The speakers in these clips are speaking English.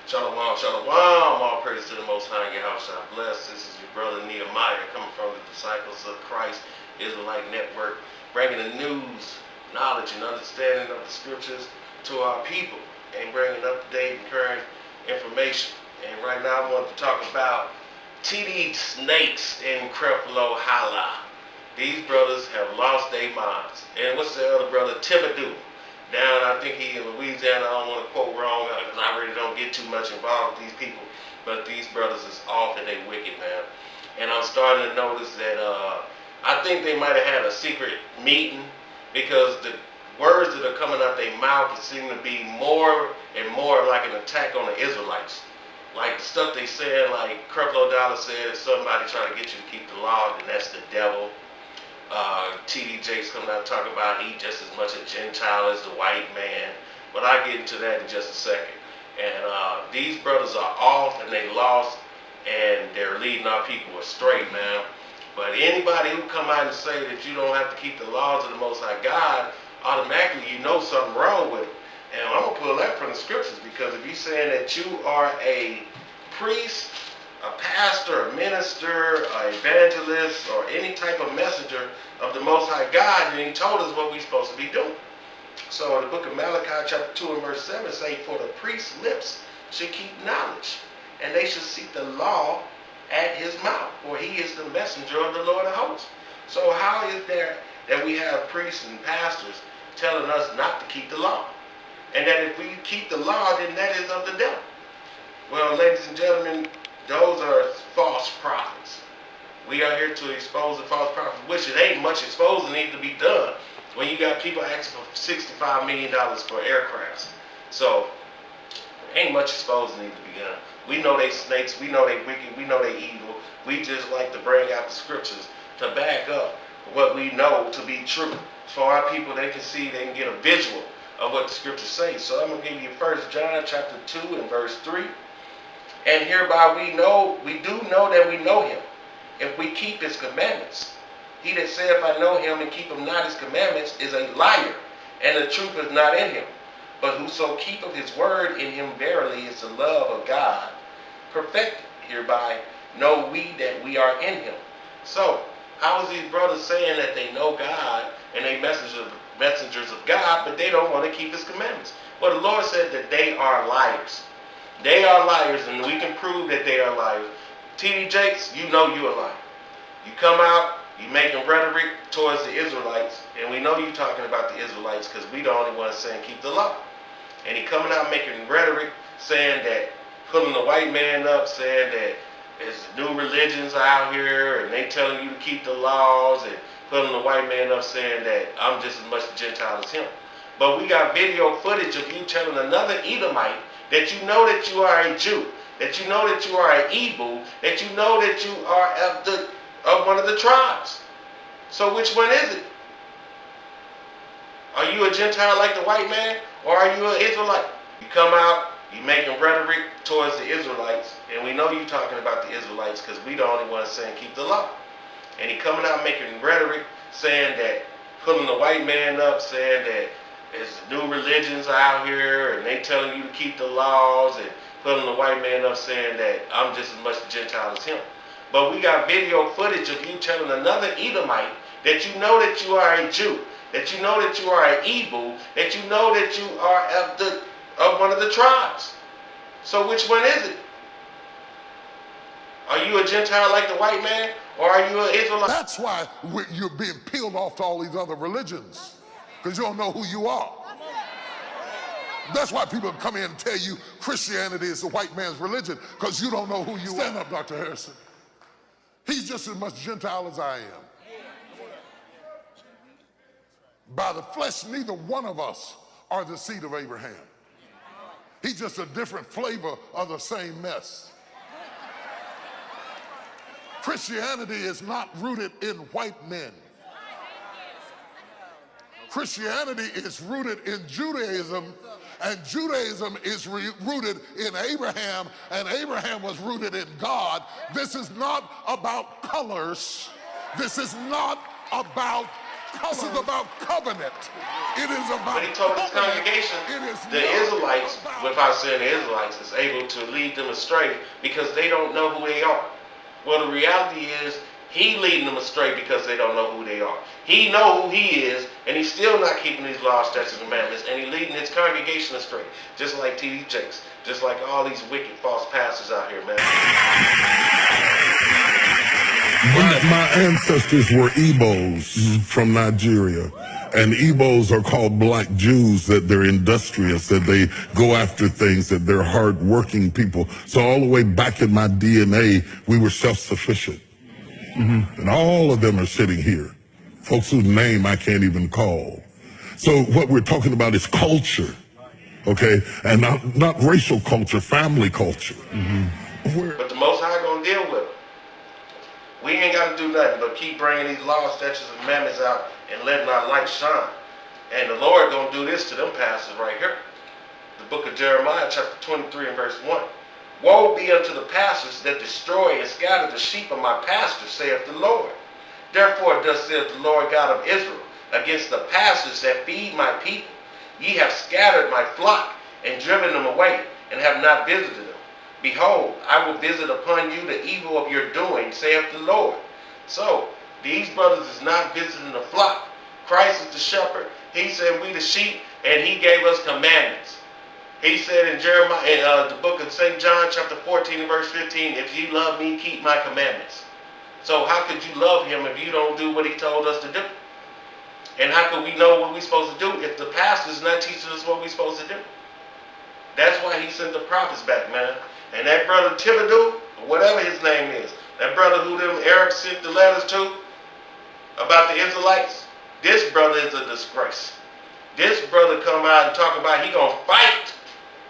Shalom, shalom, all praise to the Most High, Yahweh bless. This is your brother Nehemiah coming from the Disciples of Christ Israelite Network, bringing the news, knowledge, and understanding of the scriptures to our people, and bringing up-to-date and current information. And right now I want to talk about TD Snakes in Creflo Hollow. These brothers have lost their minds. And what's the other brother, Thibodeau? Down, I think he in Louisiana. I don't want to quote wrong because I really don't get too much involved with these people. But these brothers is off and they wicked, man. And I'm starting to notice that I think they might have had a secret meeting because the words that are coming out their mouth seem to be more and more like an attack on the Israelites. Like the stuff they said, like Creflo Dollar said, if somebody trying to get you to keep the law, then that's the devil. T.D. Jakes coming out and talking about he just as much a Gentile as the white man. But I'll get into that in just a second. And these brothers are off and they lost and they're leading our people astray, man. But anybody who come out and say that you don't have to keep the laws of the Most High God, automatically you know something wrong with it. And I'm going to pull that from the scriptures, because if you're saying that you are a priest, a pastor, a minister, an evangelist, or any type of messenger of the Most High God, and he told us what we're supposed to be doing. So in the book of Malachi chapter 2 and verse 7 say, for the priest's lips should keep knowledge, and they should seek the law at his mouth, for he is the messenger of the Lord of hosts. So how is there that we have priests and pastors telling us not to keep the law? And that if we keep the law, then that is of the devil. Well, ladies and gentlemen, those are false prophets. We are here to expose the false prophets, which it ain't much exposing need to be done when you got people asking for $65 million for aircrafts. So, ain't much exposing need to be done. We know they snakes, we know they wicked, we know they evil. We just like to bring out the scriptures to back up what we know to be true. For our people, they can see, they can get a visual of what the scriptures say. So I'm going to give you 1 John chapter 2 and verse 3. And hereby we do know that we know him, if we keep his commandments. He that saith, I know him, and keepeth not his commandments, is a liar, and the truth is not in him. But whoso keepeth his word, in him verily is the love of God perfected. Hereby know we that we are in him. So, how is these brothers saying that they know God, and they messengers of God, but they don't want to keep his commandments? Well, the Lord said that they are liars. They are liars, and we can prove that they are liars. T.D. Jakes, you know you're a liar. You come out, you making rhetoric towards the Israelites, and we know you talking about the Israelites because we the only ones saying keep the law. And he coming out making rhetoric saying that, pulling the white man up, saying that there's new religions out here, and they telling you to keep the laws, and pulling the white man up saying that I'm just as much a Gentile as him. But we got video footage of you telling another Edomite that you know that you are a Jew, that you know that you are an Hebrew, that you know that you are of one of the tribes. So which one is it? Are you a Gentile like the white man, or are you an Israelite? You come out, you making rhetoric towards the Israelites, and we know you talking about the Israelites because we the only ones saying keep the law. And he coming out making rhetoric saying that, pulling the white man up, saying that there's new religions out here, and they telling you to keep the laws, and pulling the white man up saying that I'm just as much a Gentile as him. But we got video footage of you telling another Edomite that you know that you are a Jew, that you know that you are an Hebrew, that you know that you are of one of the tribes. So which one is it? Are you a Gentile like the white man, or are you an Israelite? That's why you're being peeled off to all these other religions, because you don't know who you are. That's why people come in and tell you Christianity is the white man's religion, because you don't know who you are. Stand up, Dr. Harrison. He's just as much Gentile as I am. By the flesh, neither one of us are the seed of Abraham. He's just a different flavor of the same mess. Christianity is not rooted in white men. Christianity is rooted in Judaism, and Judaism is rooted in Abraham, and Abraham was rooted in God. This is not about colors. This is not about This is about covenant. It is about But he told his congregation, the Israelites, without saying the Israelites, is able to lead them astray because they don't know who they are. Well, the reality is, he leading them astray because they don't know who they are. He know who he is, and he's still not keeping these laws, statutes, and commandments, and he leading his congregation astray. Just like T.D. Jakes, just like all these wicked false pastors out here, man. My ancestors were Igbos from Nigeria. And Igbos are called black Jews, that they're industrious, that they go after things, that they're hard-working people. So all the way back in my DNA, we were self-sufficient. And all of them are sitting here. Folks whose name I can't even call. So what we're talking about is culture, okay? And not racial culture, family culture. But the Most High gonna deal with it. We ain't got to do nothing but keep bringing these laws, statutes, and commandments out and letting our light shine. And the Lord gonna do this to them pastors right here. The book of Jeremiah, chapter 23 and verse 1. Woe be unto the pastors that destroy and scatter the sheep of my pastors, saith the Lord. Therefore thus saith the Lord God of Israel, against the pastors that feed my people. Ye have scattered my flock and driven them away, and have not visited them. Behold, I will visit upon you the evil of your doing, saith the Lord. So, these brothers is not visiting the flock. Christ is the shepherd. He said we the sheep, and he gave us commandments. He said in Jeremiah, in the book of St. John, chapter 14 and verse 15, if ye love me, keep my commandments. So how could you love him if you don't do what he told us to do? And how could we know what we're supposed to do if the pastor's not teaching us what we're supposed to do? That's why he sent the prophets back, man. And that brother Thibodeau, or whatever his name is, that brother who them Arabs sent the letters to about the Israelites, this brother is a disgrace. This brother come out and talk about he gonna fight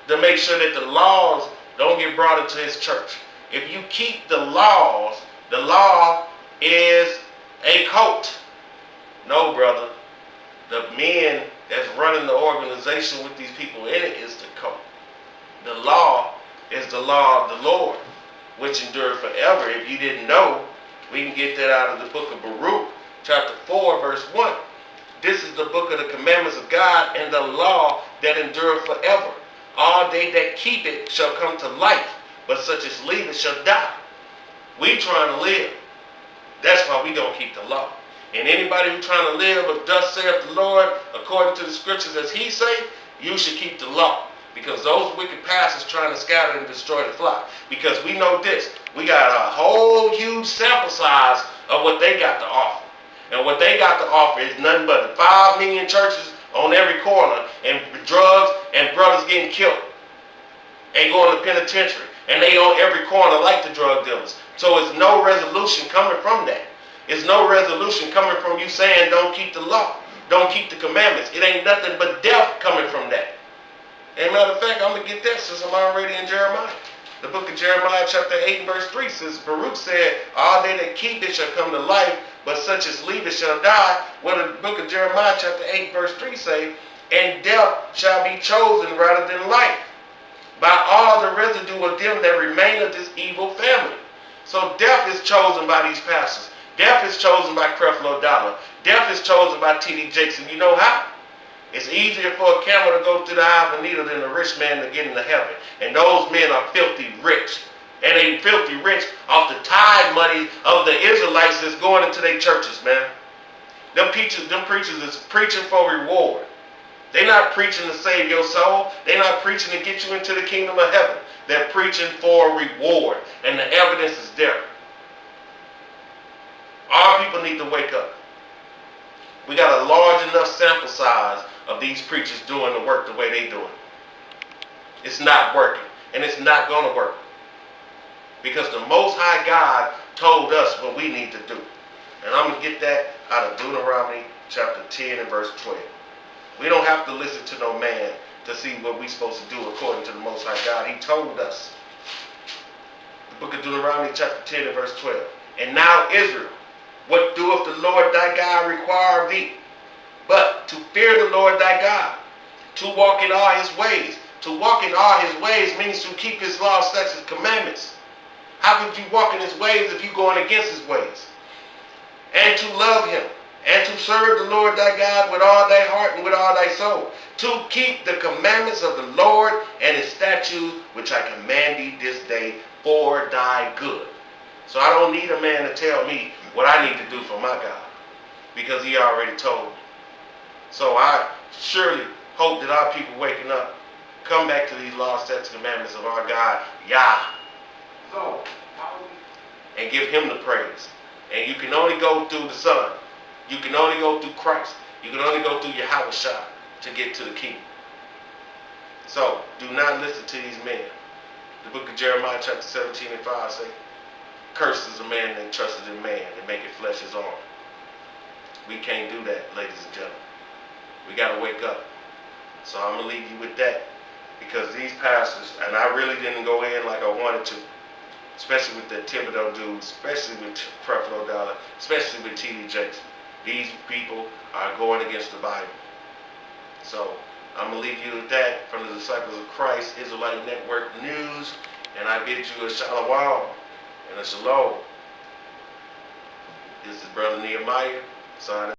to make sure that the laws don't get brought into his church. If you keep the laws, the law is a cult. No, brother. The men that's running the organization with these people in it is the cult. The law is the law of the Lord, which endure forever. If you didn't know, we can get that out of the book of Baruch, chapter 4, verse 1. This is the book of the commandments of God and the law that endure forever. All they that keep it shall come to life, but such as leave it shall die. We trying to live. That's why we don't keep the law. And anybody who trying to live, but thus saith the Lord, according to the scriptures as he say, you should keep the law. Because those wicked pastors trying to scatter and destroy the flock. Because we know this, we got a whole huge sample size of what they got to offer. And what they got to offer is nothing but the 5 million churches on every corner, and drugs and brothers getting killed and going to penitentiary. And they on every corner like the drug dealers. So it's no resolution coming from that. It's no resolution coming from you saying don't keep the law, don't keep the commandments. It ain't nothing but death coming from that. And matter of fact, I'm going to get that since I'm already in Jeremiah. The book of Jeremiah chapter 8 and verse 3 says, Baruch said, all they that keep it shall come to life, but such as leave it shall die. Well, the book of Jeremiah chapter 8 verse 3 say, and death shall be chosen rather than life, by all the residue of them that remain of this evil family. So death is chosen by these pastors. Death is chosen by Creflo Dollar. Death is chosen by T.D. Jakes. And you know how? It's easier for a camel to go through the eye of a needle than a rich man to get into heaven. And those men are filthy rich. And they filthy rich off the tithe money of the Israelites that's going into their churches, man. Them preachers is preaching for reward. They're not preaching to save your soul. They're not preaching to get you into the kingdom of heaven. They're preaching for reward. And the evidence is there. Our people need to wake up. We got a large enough sample size of these preachers doing the work the way they do it. It's not working. And it's not going to work. Because the Most High God told us what we need to do. And I'm going to get that out of Deuteronomy chapter 10 and verse 12. We don't have to listen to no man to see what we're supposed to do according to the Most High God. He told us. The book of Deuteronomy chapter 10 and verse 12. And now Israel, what doeth the Lord thy God require of thee? But to fear the Lord thy God, to walk in all his ways. To walk in all his ways means to keep his laws, statutes, and commandments. How could you walk in his ways if you're going against his ways? And to love him and to serve the Lord thy God with all thy heart and with all thy soul, to keep the commandments of the Lord and his statutes, which I command thee this day for thy good. So I don't need a man to tell me what I need to do for my God, because he already told me. So I surely hope that our people waking up come back to these laws, statutes, and commandments of our God, Yah, and give him the praise. And you can only go through the Son. You can only go through Christ. You can only go through Yahweh Shah to get to the kingdom. So do not listen to these men. The book of Jeremiah chapter 17 and 5 say, cursed is a man that trusted in man and make it flesh his arm. We can't do that, ladies and gentlemen. We got to wake up. So I'm going to leave you with that, because these pastors, and I really didn't go in like I wanted to, especially with the Thibodeau dudes, especially with Creflo Dollar, especially with T.D. Jakes. These people are going against the Bible. So I'm going to leave you with that from the Disciples of Christ Israelite Network News, and I bid you a shalom and a shalom. This is Brother Nehemiah signing.